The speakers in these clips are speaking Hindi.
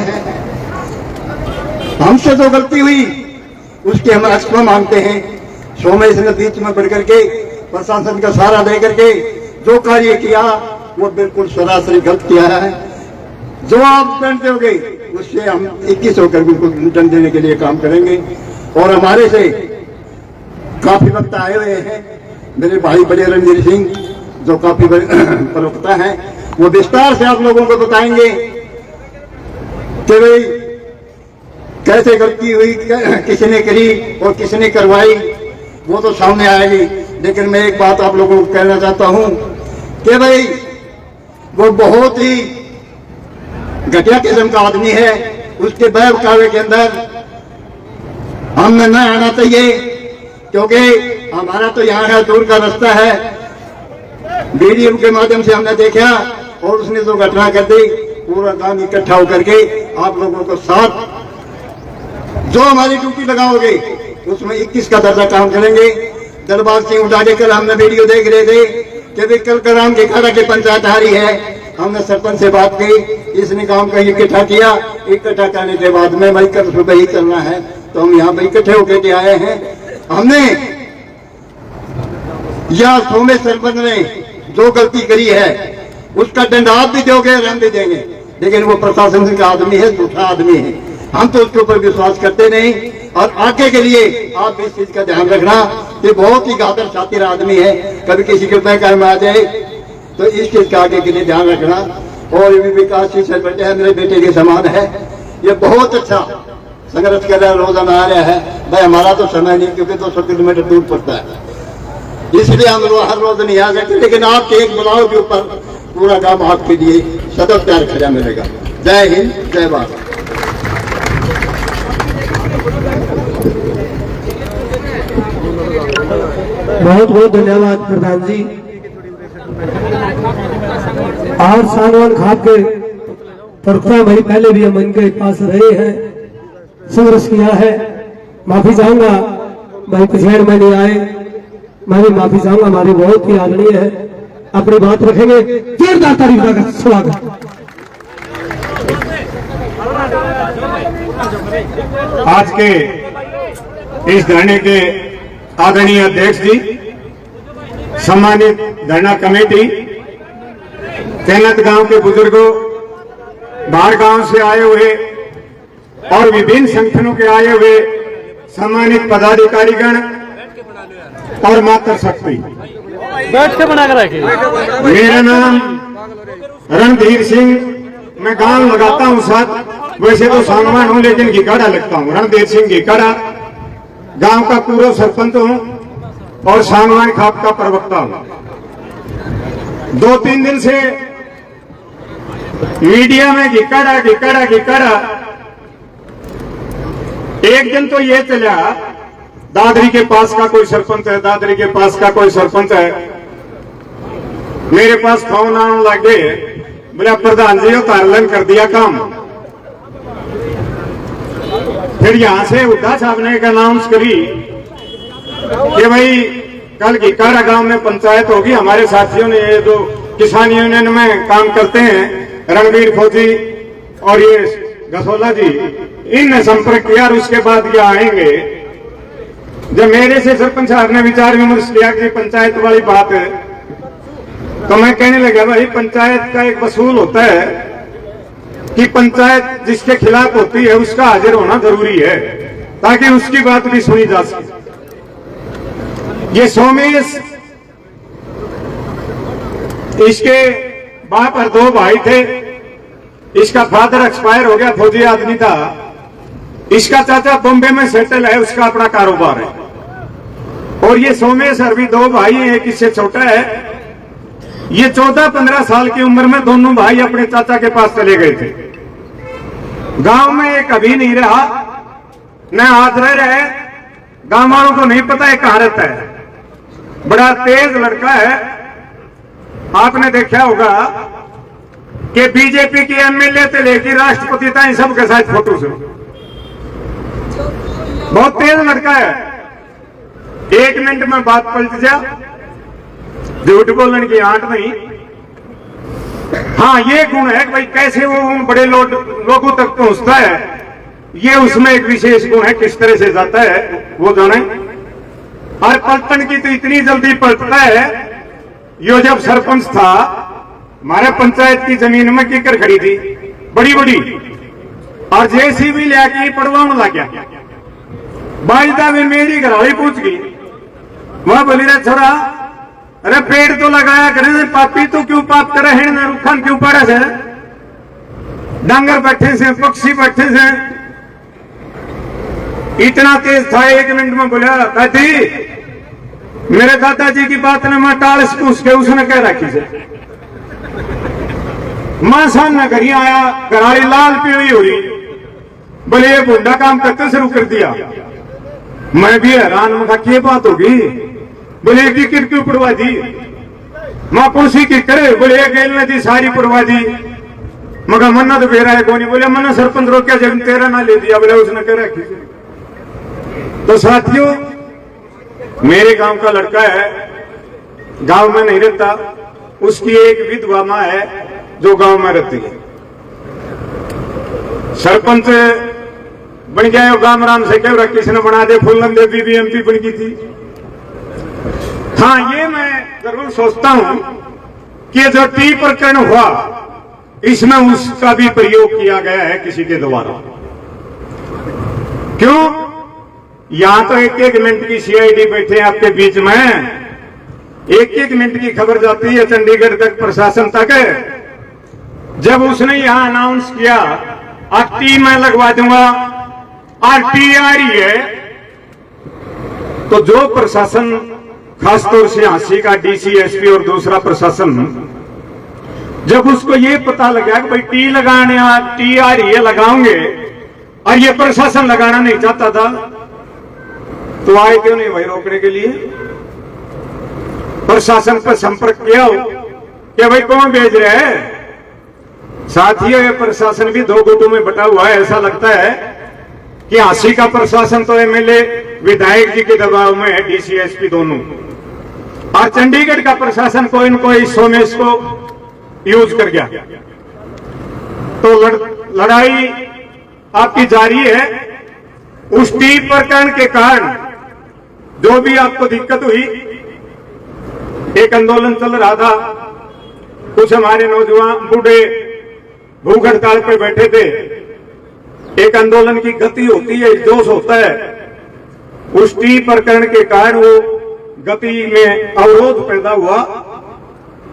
हैं। हमसे जो गलती हुई उसके हम एक्सप्रो मांगते हैं। सोमेश ने बीच में बढ़ करके प्रशासन का सहारा दे करके जो कार्य किया वो बिल्कुल सरासरी गलत किया है। जो आप दंड दोगे उससे हम 21 होकर बिल्कुल दंड देने के लिए काम करेंगे। और हमारे से काफी वक्ता आए हुए हैं। मेरे भाई बड़े रणधीर सिंह जो काफी प्रवक्ता हैं, वो विस्तार से आप लोगों को बताएंगे कि भाई कैसे गलती हुई, किसने करी और किसने करवाई, वो तो सामने आएगी। लेकिन मैं एक बात आप लोगों को कहना चाहता हूं कि भाई वो बहुत ही घटिया किस्म का आदमी है। उसके बहकावे के अंदर हमने न आना चाहिए, क्योंकि हमारा तो यहाँ है दूर का रास्ता है। वीडियो के माध्यम से हमने देखा और उसने जो घटना कर दी, पूरा गांव इकट्ठा होकर के आप लोगों को साथ जो हमारी ड्यूटी लगाओगे उसमें 21 का दर्जा काम करेंगे। दरबार सिंह उठा के कल हमने वीडियो देख रहे थे कि भाई कल कराम के खारा की पंचायत हारी है। हमने सरपंच से बात की, इसने काम का इकट्ठा किया। इकट्ठा करने के बाद में भाई कल सुबह ही करना है, तो हम यहाँ पे इकट्ठे होकर के आए हैं। हमने या सोमेश सरपंच ने जो गलती करी है उसका दंड आप भी दोगे और हम भी देंगे। लेकिन वो प्रशासन का आदमी है, झूठा आदमी है, हम तो उसके ऊपर विश्वास करते नहीं। और आगे के लिए आप इस चीज का ध्यान रखना, ये बहुत ही गादर शातिर आदमी है। कभी किसी के पैकार में आ जाए तो इस चीज का आगे के लिए ध्यान रखना। और ये भी विकास से बेटे है, मेरे बेटे के समान है। ये बहुत अच्छा संघर्ष कर रहा है, रोजाना आ रहा है। भाई हमारा तो समय नहीं, क्योंकि 200 किलोमीटर दूर पड़ता है, इसलिए हम हर रोज नहीं आ सकते। लेकिन आपके एक बुलाव के ऊपर पूरा काम आपके लिए सतत तैयार खड़ा मिलेगा। जय हिंद, जय भारत। बहुत बहुत धन्यवाद प्रधान जी। और सागवान खाप के प्रवक्ता भाई पहले भी हम इनके पास रहे हैं, संघर्ष किया है। माफी चाहूंगा भाई पिछड़ में नहीं आए, मैं भी माफी चाहूंगा, हमारी बहुत ही आदरणीय है। अपनी बात रखेंगे, जोरदार तारीफ का स्वागत। आज के इस धरने के आदरणीय अध्यक्ष जी, सम्मानित धरना कमेटी, तैनात गांव के बुजुर्गों, बाहर गांव से आए हुए और विभिन्न संगठनों के आए हुए सम्मानित पदाधिकारीगण और मातृ शक्ति, बैठ के बना कर रखिए। मेरा नाम रणधीर सिंह, मैं गांव लगाता हूं साथ, वैसे तो सांगवान हूं लेकिन घिकाड़ा लगता हूं। रणधीर सिंह घिकाड़ा, गांव का पूर्व सरपंच हूं और सांगवान खाप का प्रवक्ता हूं। 2-3 दिन से मीडिया में घिकाड़ा घिकाड़ा घिकाड़ा। एक दिन तो ये चला, दादरी के पास का कोई सरपंच है, दादरी के पास का कोई सरपंच है, मेरे पास फोन आने लगे, बोला प्रधान जी तारलन कर दिया काम। फिर यहां से उद्धा साहब ने एक अनाउंस करी कि भाई कल घिकाड़ा गांव में पंचायत होगी। हमारे साथियों ने, ये जो किसान यूनियन में काम करते हैं, रणवीर फौजी और ये गसोला जी, इनने संपर्क किया और उसके बाद ये आएंगे। जब मेरे से सरपंच साहब ने विचार विमर्श किया कि पंचायत वाली बात है, तो मैं कहने लगा भाई पंचायत का एक वसूल होता है कि पंचायत जिसके खिलाफ होती है उसका हाजिर होना जरूरी है, ताकि उसकी बात भी सुनी जा सके। ये सोमेश, इसके बाप और 2 भाई थे। इसका फादर एक्सपायर हो गया, फौजी आदमी था। इसका चाचा बॉम्बे में सेटल है, उसका अपना कारोबार है। और ये सोमेश और भी 2 भाई हैं, एक इससे छोटा है। ये 14-15 साल की उम्र में दोनों भाई अपने चाचा के पास चले गए थे। गांव में ये कभी नहीं रहा, न आज रह रहे। गांव वालों को नहीं पता है कहां रहता है। बड़ा तेज लड़का है। आपने देखा होगा कि बीजेपी की एमएलए से लेकर राष्ट्रपति तक सबके साथ फोटो से, बहुत तेज लड़का है। 1 मिनट में बात पलट जा, झूठ बोलने की आंट नहीं। हाँ, ये गुण है कि भाई कैसे वो उन बड़े लोगों तक पहुंचता है, ये उसमें एक विशेष गुण है, किस तरह से जाता है वो जाने। और पलटन की तो इतनी जल्दी पलटता है, यो जब सरपंच था हमारे पंचायत की जमीन में कीकर खड़ी थी बड़ी बड़ी, और जेसीबी लेके पड़वाने लग गया। बाजदा में मेरी घरवाली पूछ गई, वह बोली रे छोरा, अरे पेड़ तो लगाया करे, पापी तो क्यों पाप करे है ना, रुखान क्यों पड़ा से, डांगर बैठे से, पक्षी बैठे से। इतना तेज था, 1 मिनट में बोला, दादी मेरे दादाजी की बात ने मैं टाल से पूछ के उसने कह रखी से। मां सामने घर आया, घराली लाल पीली हुई, बोले ये बुंडा काम करते शुरू कर दिया। मैं भी हैरान, मैं कहा ये बात होगी, बोले टिकट क्यों पड़वा दी, मां पूछी की करे, बोले गेल ने दी सारी पड़वा दी। मगर मन्ना तो बेरा है कौन, बोले मन्ना सरपंच रोक्या जब तेरा ना ले दिया, बोले उसने कह रखी। तो साथियों, मेरे गांव का लड़का है, गांव में नहीं रहता, उसकी एक विधवा मां है जो गांव में रहती है। सरपंच बन गया गांव राम से कह रहा किसने बना दे, फूलन देवी भी एमपी बन गई थी। हाँ, ये मैं जरूर सोचता हूं कि जो टी प्रकरण हुआ इसमें उसका भी प्रयोग किया गया है किसी के द्वारा। क्यों? यहां तो 1-1 मिनट की सीआईडी बैठे आपके बीच में, 1-1 मिनट की खबर जाती है चंडीगढ़ तक, प्रशासन तक। जब उसने यहां अनाउंस किया आरटी मैं लगवा दूंगा, आरटी आ रही है, तो जो प्रशासन खासतौर से झांसी का डीसी, एसपी और दूसरा प्रशासन, जब उसको ये पता लगा कि भाई टी लगाने टी आ रही है, लगाओगे, और ये प्रशासन लगाना नहीं चाहता था, तो आए क्यों नहीं भाई रोकने के लिए? प्रशासन पर संपर्क किया हो कि भाई कौन भेज रहे हैं? साथियों, ये प्रशासन भी 2 गुटों में बटा हुआ है। ऐसा लगता है कि झांसी का प्रशासन तो एमएलए विधायक जी के दबाव में है, डीसी एसपी दोनों, और चंडीगढ़ का प्रशासन कोई न कोई सोमेश को यूज कर गया। तो लड़ाई आपकी जारी है। उस टी प्रकरण के कारण जो भी आपको दिक्कत हुई, एक आंदोलन चल रहा था, कुछ हमारे नौजवान बूढ़े भूख हड़ताल पे बैठे थे। एक आंदोलन की गति होती है, जोश होता है, उस टी प्रकरण के कारण वो गति में अवरोध पैदा हुआ,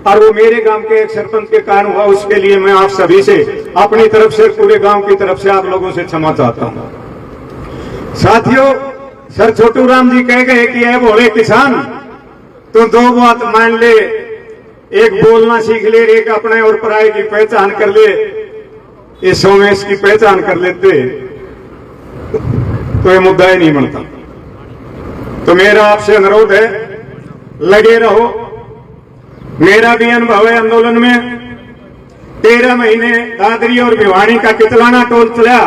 और वो मेरे गांव के एक सरपंच के कारण हुआ। उसके लिए मैं आप सभी से, अपनी तरफ से, पूरे गांव की तरफ से आप लोगों से क्षमा चाहता हूं। साथियों, सर छोटू राम जी कह गए कि ये बोले किसान, तो 2 बात मान ले, एक बोलना सीख ले, एक अपने और पराये की पहचान कर ले। ये सोमेश की पहचान कर लेते तो ये मुद्दा ही नहीं बनता। तो मेरा आपसे अनुरोध है, लगे रहो। मेरा भी अनुभव है आंदोलन में, 13 महीने दादरी और भिवानी का कितलाना टोल चला,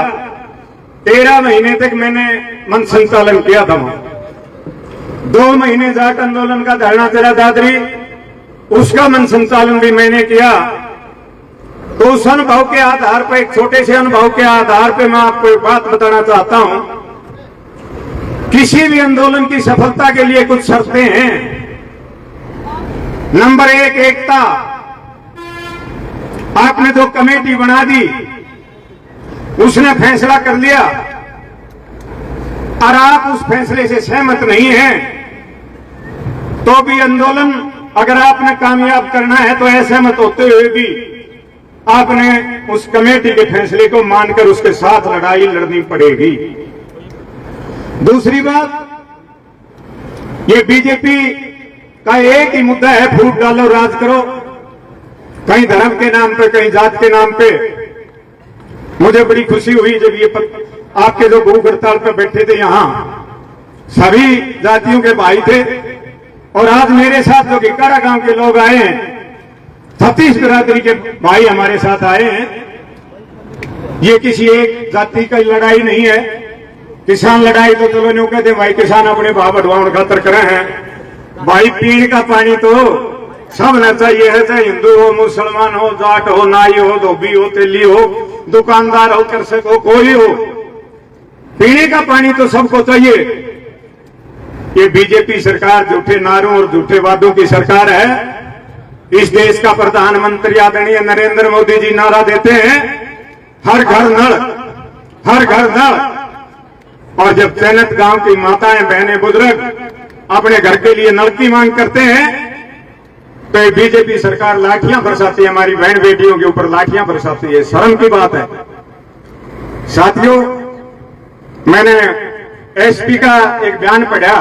13 महीने तक मैंने मन संचालन किया था। 2 महीने जाट आंदोलन का धरना चला दादरी, उसका मन संचालन भी मैंने किया। तो उस अनुभव के आधार पर, एक छोटे से अनुभव के आधार पर मैं आपको एक बात बताना चाहता हूं। किसी भी आंदोलन की सफलता के लिए कुछ शर्तें हैं। नंबर 1, एकता। आपने जो कमेटी बना दी, उसने फैसला कर लिया, और आप उस फैसले से सहमत नहीं हैं, तो भी आंदोलन अगर आपने कामयाब करना है तो असहमत होते हुए भी आपने उस कमेटी के फैसले को मानकर उसके साथ लड़ाई लड़नी पड़ेगी। दूसरी बात, ये बीजेपी का एक ही मुद्दा है, फूट डालो राज करो, कहीं धर्म के नाम पे, कहीं जात के नाम पे। मुझे बड़ी खुशी हुई जब ये आपके जो भूख हड़ताल पर बैठे थे, यहां सभी जातियों के भाई थे, और आज मेरे साथ जो गिकारा गांव के लोग आए हैं, 36 बिरादरी के भाई हमारे साथ आए हैं। ये किसी एक जाति की लड़ाई नहीं है। किसान लड़ाई तो चलो न्यू कहते भाई, किसान अपने भाव बढ़वाने खातर करे हैं भाई, पीने का पानी तो सबने चाहिए है, चाहे हिंदू हो, मुसलमान हो, जाट हो, नाई हो, धोबी हो, तेली हो, दुकानदार हो, कृषक हो, कोई हो, पीने का पानी तो सबको चाहिए। ये बीजेपी सरकार झूठे नारों और झूठे वादों की सरकार है। इस देश का प्रधानमंत्री आदरणीय नरेंद्र मोदी जी नारा देते हैं, हर घर नल, हर घर नल। और जब चयनित गांव की माताएं, बहनें, बुजुर्ग अपने घर के लिए नल की मांग करते हैं तो ये बीजेपी सरकार लाठियां बरसाती है, हमारी बहन बेटियों के ऊपर लाठियां बरसाती है। शर्म की बात है। साथियों, मैंने एसपी का एक बयान पढ़ा,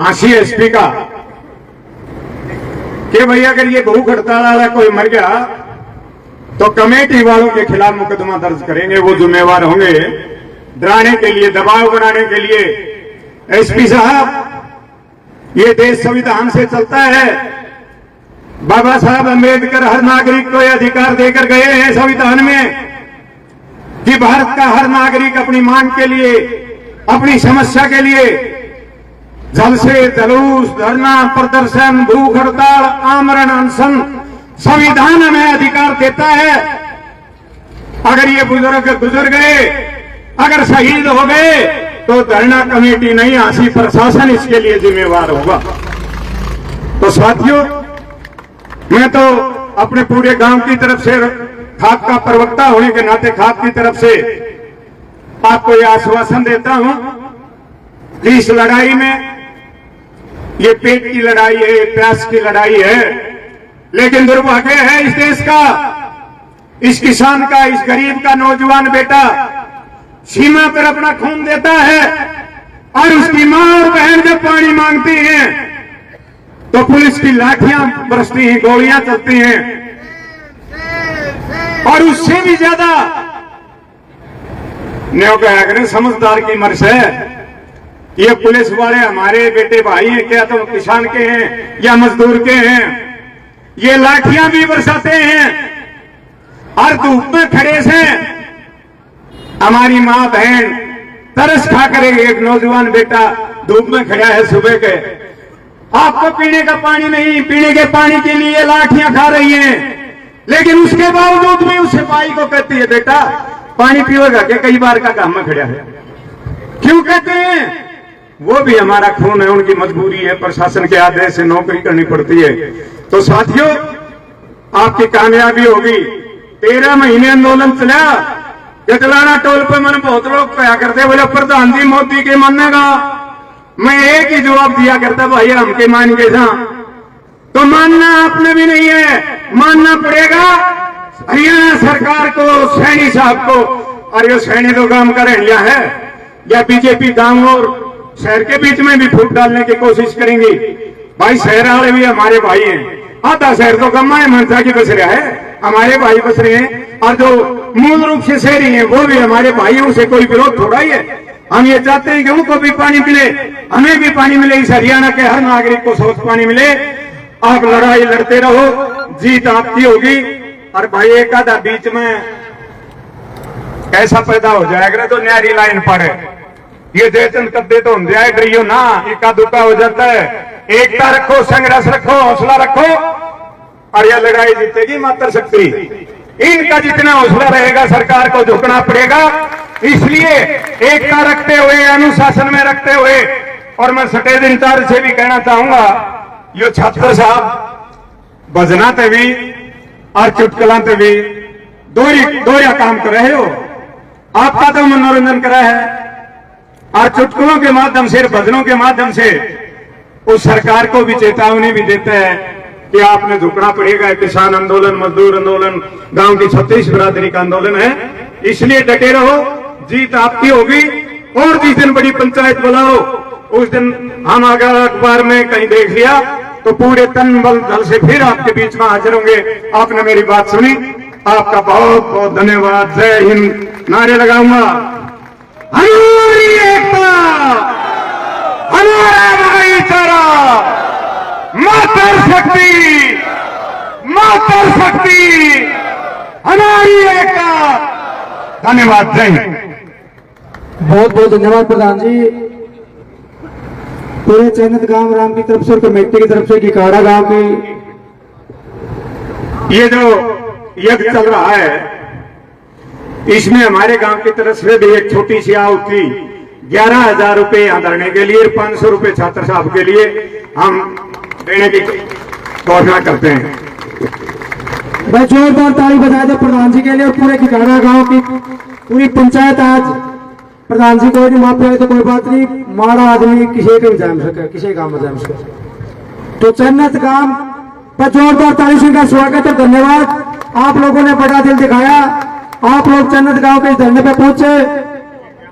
आंसी एसपी का, कि भैया अगर ये भूख हड़ताल वाला कोई मर गया तो कमेटी वालों के खिलाफ मुकदमा दर्ज करेंगे, वो जिम्मेवार होंगे। डराने के लिए, दबाव बनाने के लिए। एसपी साहब, ये देश संविधान से चलता है। बाबा साहब अंबेडकर हर नागरिक को यह अधिकार देकर गए हैं संविधान में कि भारत का हर नागरिक अपनी मांग के लिए, अपनी समस्या के लिए जल से जुलूस, धरना, प्रदर्शन, भूख हड़ताल, आमरण अनशन संविधान हमें अधिकार देता है। अगर ये बुजुर्ग गुजर गए, अगर शहीद हो गए तो धरना कमेटी नहीं, आंसी प्रशासन इसके लिए जिम्मेवार होगा। तो साथियों, मैं तो अपने पूरे गांव की तरफ से, खाप का प्रवक्ता होने के नाते खाप की तरफ से आपको यह आश्वासन देता हूं कि इस लड़ाई में, ये पेट की लड़ाई है, ये प्यास की लड़ाई है, लेकिन दुर्भाग्य है इस देश का, इस किसान का, इस गरीब का नौजवान बेटा सीमा पर अपना खून देता है और उसकी मां और बहन जब पानी मांगती हैं तो पुलिस की लाठियां बरसती हैं, गोलियां चलती हैं। और उससे भी ज्यादा न्यो कहा समझदार की मर्ज है, ये पुलिस वाले हमारे बेटे भाई हैं क्या, तो किसान के हैं या मजदूर के हैं, ये लाठियां भी बरसाते हैं और धूप में खड़े से हमारी मां बहन तरस खा करेगी। एक नौजवान बेटा धूप में खड़ा है सुबह के, आपको पीने का पानी नहीं, पीने के पानी के लिए लाठियां खा रही हैं, लेकिन उसके बावजूद भी उस सिपाही को कहती है बेटा पानी पिएगा क्या, कई बार का काम में खड़ा है। क्यों कहते हैं? वो भी हमारा खून है, उनकी मजबूरी है, प्रशासन के आदेश से नौकरी करनी पड़ती है। तो साथियों, आपकी कामयाबी होगी। 13 महीने आंदोलन चला, गजलाना टोल पे मैंने बहुत लोग कहा करते, बोले प्रधान जी मोदी के मानेगा। मैं एक ही जवाब दिया करता, भाई हम के मान के जा, तो मानना आपने भी नहीं है, मानना पड़ेगा हरियाणा सरकार को, सैनी साहब को। और ये सैनी तो काम का रहनिया है, या बीजेपी गांव और शहर के बीच में भी फूट डालने की कोशिश करेंगे। भाई शहर वाले भी हमारे भाई हैं, आधा शहर तो कम है, मनसा की बस रहा है, हमारे भाई बस रहे हैं, और जो मूल रूप से शहरी हैं वो भी हमारे भाई, उसे कोई विरोध थोड़ा ही है। हम ये चाहते हैं कि उनको भी पानी मिले, हमें भी पानी मिले, इस हरियाणा के हर नागरिक को स्वच्छ पानी मिले। आप लड़ाई लड़ते रहो, जीत आपकी होगी। और भाई एक आधा बीच में ऐसा पैदा हो जाएगा तो न्यारी लाइन पर ये जयचंद कद्दे तो हम जाए डरियो ना, इक्का दुक्का हो जाता है। एकता रखो, संघर्ष रखो, हौसला रखो और यह लड़ाई जीतेगी मात्र शक्ति। इनका जितना हौसला रहेगा सरकार को झुकना पड़ेगा। इसलिए एकता रखते हुए, अनुशासन में रखते हुए, और मैं सटेज इंचार्ज से भी कहना चाहूंगा, यो छात्र साहब भजना ते भी और चुटकला ते भी दो या काम कर रहे हो। आपका तो मनोरंजन करा है और चुटकुलों के माध्यम से, भजनों के माध्यम से उस सरकार को भी चेतावनी भी देते हैं कि आपने झुकना पड़ेगा। किसान आंदोलन, मजदूर आंदोलन, गांव की 36 बिरादरी का आंदोलन है, इसलिए डटे रहो, जीत आपकी होगी। और जिस दिन बड़ी पंचायत बुलाओ उस दिन हम अगर अखबार में कहीं देख लिया तो पूरे तन बल दल से फिर आपके बीच में हाजिर होंगे। आपने मेरी बात सुनी, आपका बहुत बहुत धन्यवाद। जय हिंद नारे लगाऊंगा। हमारी एकता, हमारा भाईचारा, मातर शक्ति, मातर शक्ति, हमारी एकता। धन्यवाद। जय हिंद। बहुत बहुत धन्यवाद प्रधान जी। पूरे चयनित गांव राम की तरफ से और कमेटी की तरफ से, गिकाड़ा गांव की ये जो यज्ञ चल रहा है इसमें हमारे गांव की तरफ से भी एक छोटी सी आहुति 11,000 रुपए यहाँ धरने के लिए 500 रुपए छात्र साहब के लिए हम देने की घोषणा करते हैं। भाई जोरदार ताली बजा दो प्रधान जी के लिए और पूरे किकारा गांव की पूरी पंचायत। आज प्रधान जी कोई नहीं माफी तो कोई बात नहीं, माड़ा आदमी किसी के भी जाम सके, किसी गांव में जाम सके। तो जन्नत गांव पर जोरदार ताली से का स्वागत और धन्यवाद। आप लोगों ने बड़ा दिल दिखाया, आप लोग जन्नत गांव के धरने पे पहुंचे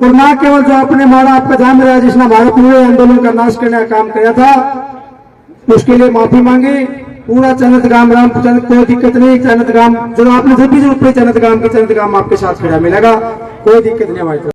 और न केवल जो अपने माड़ा आपका जाम रहा जिसने हमारे पूरे आंदोलन का नाश करने का काम किया था उसके लिए माफी मांगी। पूरा जन्नत गांव राम कोई दिक्कत नहीं, जन्नत गांव जो आपने जब भी जरूरत पड़ी जन्नत गांव की जन्नत गांव आपके साथ खड़ा मिलेगा, कोई दिक्कत नहीं हमारी।